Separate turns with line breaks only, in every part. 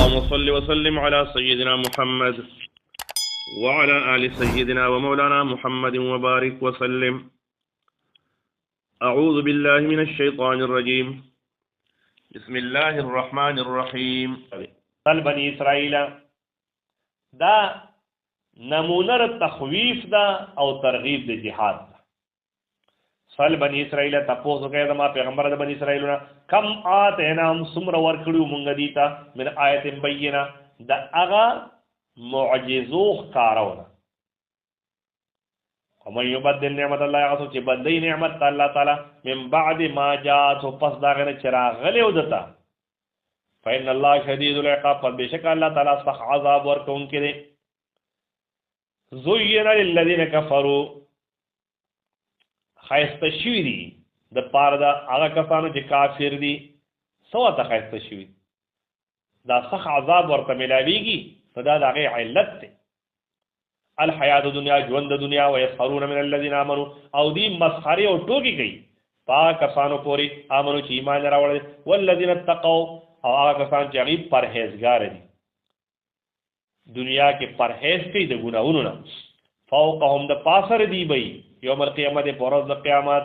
اللهم صل وسلم على سيدنا محمد وعلى آل سيدنا ومولانا محمد وبارك وسلم. أعوذ بالله من الشيطان الرجيم. بسم الله الرحمن الرحيم.
قال بني إسرائيل دا نمونر تخویف دا او ترغیب دا جهاد دا. سال بنی اسرائیل تپوسو کہ ما پیغمبر دا بنی اسرائیلنا کم آتینام سمر ورکڑیو منگا دیتا من آیت بینہ دا اغا معجزوخ کارونا. ومن یبدل نعمت اللہ اغسو چی بدلی نعمت اللہ تعالی من بعد ما جاتو پس داغن چراغ غلیو دتا فإن اللہ شدید العقاب پس بشک اللہ تعالی سخ عذاب ورکون کے دے. زوینا للذین کفروا خیسته شوی دی د پاره دا هغه کسانو چې کافر دي سوا ته خیسته شوی دا سخت عذاب ورته ملاویږي نو دا د هغې علت دی. الحیات دنیا ژوند د دنیا ویسخرون من الذین آمنوا او دی مسخرې او ټوکې کوي پا کسانو پورې آمنو چې ایمان یې راوړی والذین اتقوا او هغه کسان چې هغې پرهیزګار دي دنیا کې پرهیز کوي د ګناهونو نه فوقهم د پاسر دی بی یوم القیامت پورز د قیامت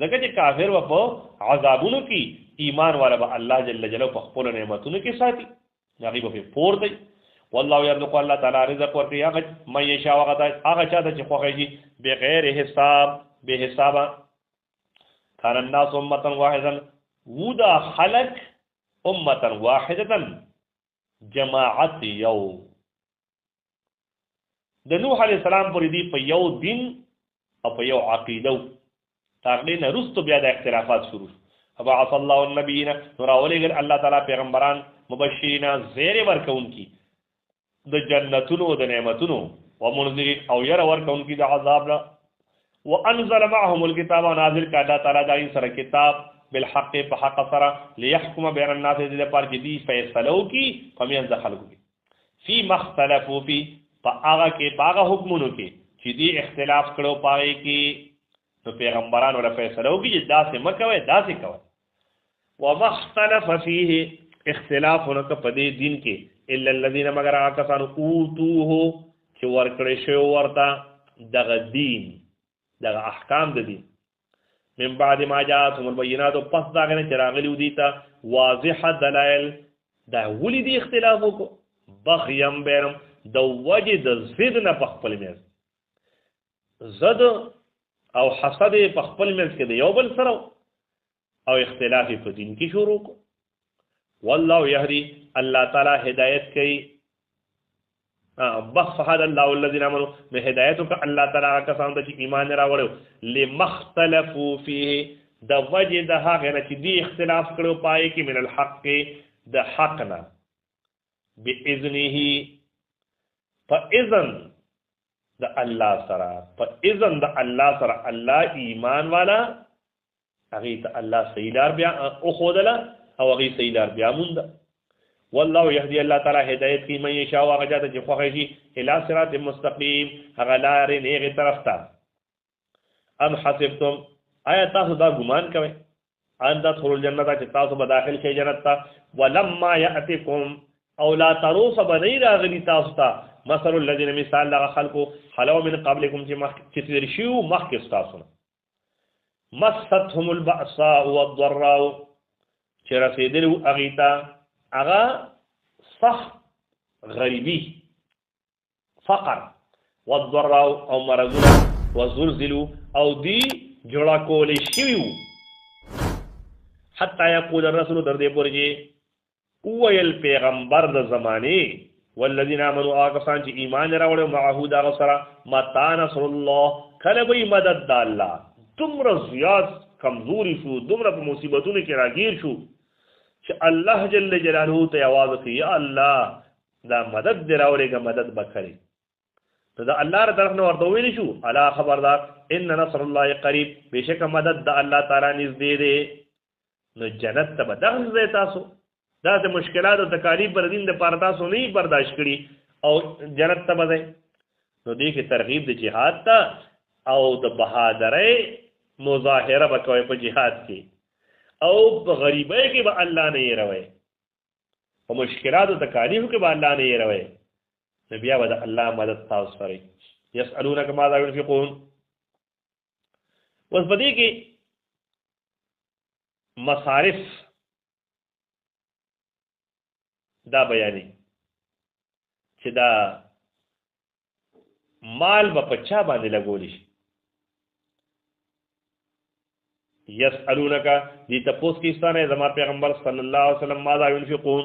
ځکه چې کافر و په عذابونو کې ایمان والا به الله جل جلاله په خپلو نعمتونو کې ساتي هغې به پرې پور دی. والله یرزق الله تعالی رزق ورکوي هغه من یشاء هغه چا ته چې خوښه شي بغیر حساب بې حسابه. کان الناس امة واحدا ودا خلق امة واحدة جماعت یو د نوح علیہ السلام پورې دی په یو دین او په یو عقیده تاغلی نه رستو بیا د اختلافات شروع فبعث الله النبیین نو راولېږل الله تعالی پیغمبران مبشرین زیر ورکوونکي د جنتونو د نعمتونو ومنذرین او ير ورکوونکي د عذاب نه وانزل معهم الكتاب نازل کړه الله تعالی دای سره کتاب بالحق په حق سره ليحكم بين الناس د لپاره چې دی فیصلو کی فمن ذخلوا فی مختلفوا فی هغه کې هغه حکمونو کې چې دی اختلاف کړو پای کې نو پیغمبرانو را فیصله وکړي چې داسې مه کوئ داسې کوئ. وما اختلف فیه اختلاف ونه په دې دین کې الا الذین مگر هغه کسانو اوتوه چې ورکړی شوی ورته دغه دین دغه احکام د دین من بعد ما جاءتهم البینات پس د هغه نه چې راغلي دي ته واضح دلایل دا ولې دي اختلاف وکړو بغیم بینهم د وجه د ضد نه په خپل منځ ضد او حسد په خپل منځ کې د یو بل سره او اختلاف په دین کې شروع کو. والله یهدی الله تعالی هدایت کوي بس فهد الله الذين امنوا به هدایت کو الله تعالی کسان ته چې ایمان راوړو لمختلفوا فيه د وجه د هغه نه چې دی اختلاف کړو پای کې من الحق د حق نه باذنه فاذن د الله سره فاذن د الله سره الله ایمان والا هغه ته الله صحیح لار بیا او خودله او هغه صحیح لار بیا مونږ. والله يهدي الله تعالی هدایت کی من یشاء هغه چاته چې خوښ شي الی صراط مستقیم هغه لارې نیغه طرف ته. ام حسبتم آیا تاسو دا ګمان کوئ ان تدخلوا الجنه چې تاسو به داخل شئ جنت ته ولما یاتکم او لا تروس بنی راغلی تاسو ته مثل الذين مثال لغه خلقو خلو من قبلكم چې تیر شیو مخکې تاسو مستهم البأساء والضراء چې رسیدلو اغیتا اغا سخت غریبی فقر والضراء او مرضنا وزلزلوا او دی جوړه کولې شیو حتی یقول الرسول در دې پورې ویل پیغمبر د زمانه والذین آمنوا آکسان چې ایمان راوړل معه دا سره متا نصر الله کله به مدد د الله دومره زیات کمزوري شو دومره په مصیبتونو کې راګیر شو چې الله جل جلاله ته आवाज کوي یا الله دا مدد دی راوړېږه مدد بکړي ته دا الله تر طرف نه ورته ویل شو الا خبردار ان نصر الله قریب بشک مدد د الله تعالی نږدې دی. نو جنت ته به داخل ځای تاسو دا د مشکلات او تکالیف پر دین د پاره تاسو نه برداشت کړي او جنت ته به ځئ. نو دې کې ترغیب د جهاد ته او د بهادرۍ مظاهره به کوئ په جهاد کې او په غریبۍ کې به الله نه یې روئ. په مشکلات او تکالیف کې باندې نه یې روي نو بیا به د الله مدد تاسو سره یسألونک ماذا ينفقون. اوس په دې کې مصارف دا بیانې چې دا مال به په چا باندې لګولی شي. یسألونک دې تپوس کې ستانه زما پیغمبر صلی الله علیه وسلم ماذا ينفقون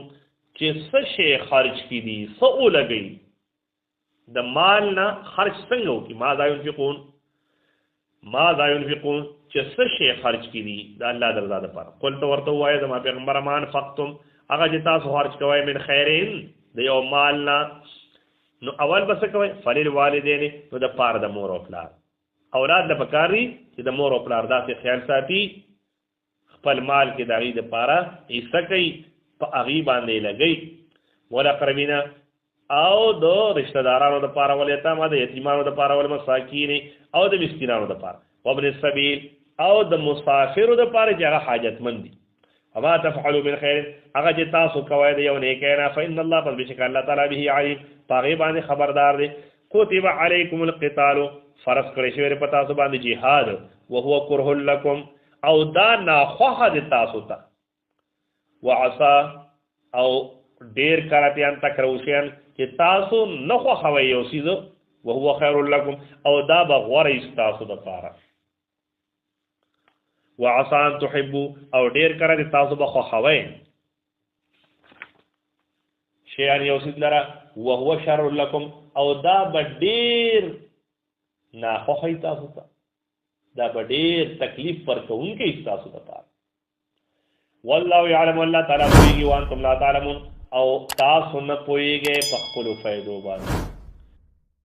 چې څه شی خرج کړي دي څه ولګي د مال نه خرج څنګه وکړي. ماذا ينفقون چې څه شی خرج کړي دي د الله د رضا لپاره. قلت ورته وایي زما پیغمبر ما انفقتم هغه چې تاسو خرج کوئ من خیرین د یو مال نه نو اول بس کوئ فللوالدین نو د پاره د مور او پلار. اولاد د پکاري چې د مور او پلار داسې خیال ساتي خپل مال کې د هغې دپاره حصه کوي په هغې باندې لګوي. والاقربین او د رشتہ دارانو دپاره والیتاما د یتیمانو دپاره والمساکین او د مسکینانو دپاره وابن السبیل او د مسافرو دپاره چې هغه حاجتمند دي. وما تفعلوا من خیر هغه چې تاسو کوئ د یو نیکی نه فإن الله پس بېشکه الله تعالی به علیم په هغې باندې خبردار دی. کتب علیکم القتال فرض کړی شوی دی په تاسو باندې جهاد وهو کرح لکم او دا ناخوښه د تاسو ته. وعصا او ډېر کراتیان تکرهو شیئا چې تاسو نه خوښوئ یو څیز وهو خیر لکم او دا به غوره ستاسو دپاره. وعصا ان تحبوا او ډېر کله چې تاسو به خوښوئ شیئا یو څیز لره وهو شر لکم او دا به ډېر ناخوښئ تاسو ته دا به ډېر تکلیف ورکوونکی ستاسو دپاره. والله یعلم الله تعالی پوهېږي وانتم لا تعلمون او تاسو نه پوهېږئ په خپلو فایدو باندې.